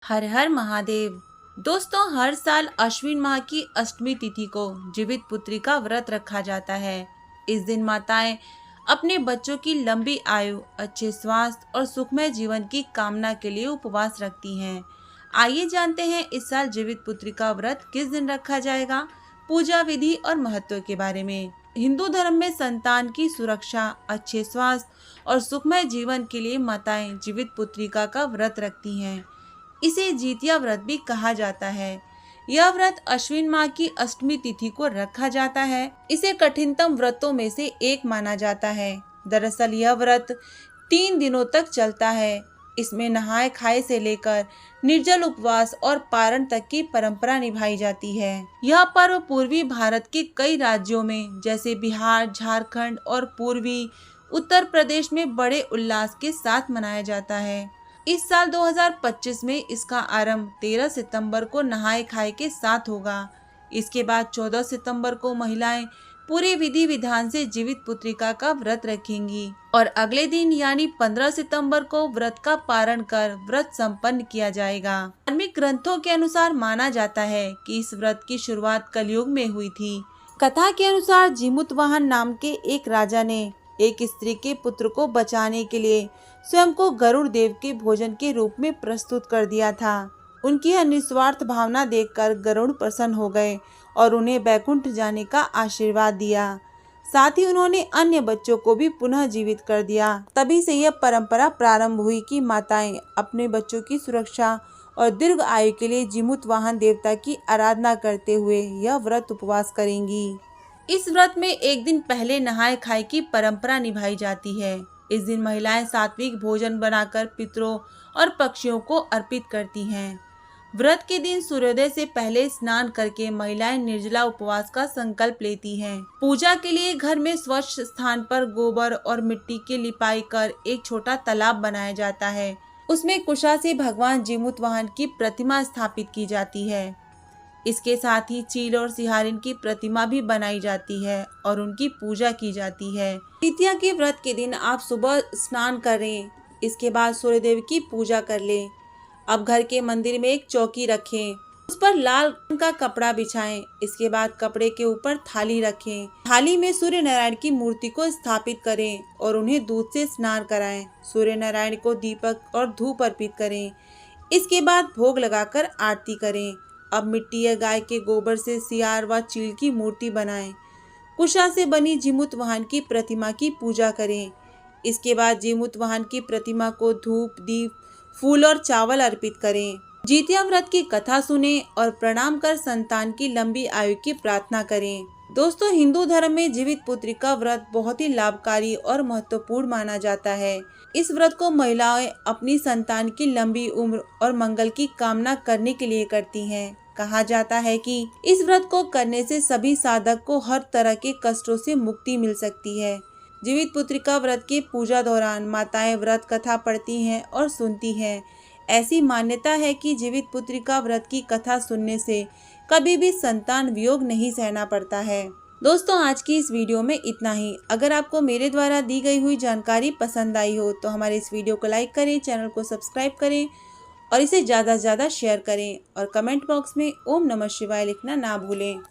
हर हर महादेव। दोस्तों, हर साल अश्विन माह की अष्टमी तिथि को जीवित पुत्री का व्रत रखा जाता है। इस दिन माताएं अपने बच्चों की लंबी आयु, अच्छे स्वास्थ्य और सुखमय जीवन की कामना के लिए उपवास रखती हैं। आइए जानते हैं इस साल जीवित पुत्री का व्रत किस दिन रखा जाएगा, पूजा विधि और महत्व के बारे में। हिंदू धर्म में संतान की सुरक्षा, अच्छे स्वास्थ्य और सुखमय जीवन के लिए माताएं जीवित पुत्रिका का व्रत रखती हैं। इसे जितिया व्रत भी कहा जाता है। यह व्रत अश्विन माह की अष्टमी तिथि को रखा जाता है। इसे कठिनतम व्रतों में से एक माना जाता है। दरअसल यह व्रत 3 दिनों तक चलता है। इसमें नहाए खाए से लेकर निर्जल उपवास और पारण तक की परंपरा निभाई जाती है। यह पर्व पूर्वी भारत के कई राज्यों में जैसे बिहार, झारखंड और पूर्वी उत्तर प्रदेश में बड़े उल्लास के साथ मनाया जाता है। इस साल 2025 में इसका आरंभ 13 सितंबर को नहाए खाए के साथ होगा। इसके बाद 14 सितंबर को महिलाएं पूरे विधि विधान से जीवित पुत्रिका का व्रत रखेंगी और अगले दिन यानी 15 सितंबर को व्रत का पारण कर व्रत संपन्न किया जाएगा। धार्मिक ग्रंथों के अनुसार माना जाता है कि इस व्रत की शुरुआत कलयुग में हुई थी। कथा के अनुसार जिमुतवाहन नाम के एक राजा ने एक स्त्री के पुत्र को बचाने के लिए स्वयं को गरुड़ देव के भोजन के रूप में प्रस्तुत कर दिया था। उनकी यह निस्वार्थ भावना देखकर गरुड़ प्रसन्न हो गए और उन्हें बैकुंठ जाने का आशीर्वाद दिया। साथ ही उन्होंने अन्य बच्चों को भी पुनः जीवित कर दिया। तभी से यह परंपरा प्रारंभ हुई कि माताएं अपने बच्चों की सुरक्षा और दीर्घ आयु के लिए जिमुतवाहन देवता की आराधना करते हुए यह व्रत उपवास करेंगी। इस व्रत में एक दिन पहले नहाए खाए की परंपरा निभाई जाती है। इस दिन महिलाएं सात्विक भोजन बनाकर पितरों और पक्षियों को अर्पित करती हैं। व्रत के दिन सूर्योदय से पहले स्नान करके महिलाएं निर्जला उपवास का संकल्प लेती हैं। पूजा के लिए घर में स्वच्छ स्थान पर गोबर और मिट्टी की लिपाई कर एक छोटा तालाब बनाया जाता है। उसमें कुशा से भगवान जिमुतवाहन की प्रतिमा स्थापित की जाती है। इसके साथ ही चील और सिहारिन की प्रतिमा भी बनाई जाती है और उनकी पूजा की जाती है। जितिया के व्रत के दिन आप सुबह स्नान करें, इसके बाद सूर्यदेव की पूजा कर लें। अब घर के मंदिर में एक चौकी रखें, उस पर लाल रंग का कपड़ा बिछाएं। इसके बाद कपड़े के ऊपर थाली रखें। थाली में सूर्य नारायण की मूर्ति को स्थापित करें और उन्हें दूध से स्नान कराएं। सूर्य नारायण को दीपक और धूप अर्पित करें। इसके बाद भोग लगाकर आरती करें। अब मिट्टी या गाय के गोबर से सियार व चील की मूर्ति बनाएं। कुशा से बनी जिमुतवाहन की प्रतिमा की पूजा करें। इसके बाद जिमुतवाहन की प्रतिमा को धूप, दीप, फूल और चावल अर्पित करें। जितिया व्रत की कथा सुने और प्रणाम कर संतान की लंबी आयु की प्रार्थना करें। दोस्तों, हिंदू धर्म में जीवित पुत्री का व्रत बहुत ही लाभकारी और महत्वपूर्ण माना जाता है। इस व्रत को महिलाएं अपनी संतान की लंबी उम्र और मंगल की कामना करने के लिए करती हैं। कहा जाता है कि इस व्रत को करने से सभी साधक को हर तरह के कष्टों से मुक्ति मिल सकती है। जीवित पुत्रिका व्रत की पूजा दौरान माताएं व्रत कथा पढ़ती हैं और सुनती हैं। ऐसी मान्यता है कि जीवित पुत्रिका व्रत की कथा सुनने से कभी भी संतान वियोग नहीं सहना पड़ता है। दोस्तों, आज की इस वीडियो में इतना ही। अगर आपको मेरे द्वारा दी गई हुई जानकारी पसंद आई हो तो हमारे इस वीडियो को लाइक करें, चैनल को सब्सक्राइब करें और इसे ज़्यादा से ज़्यादा शेयर करें और कमेंट बॉक्स में ओम नमः शिवाय लिखना ना भूलें।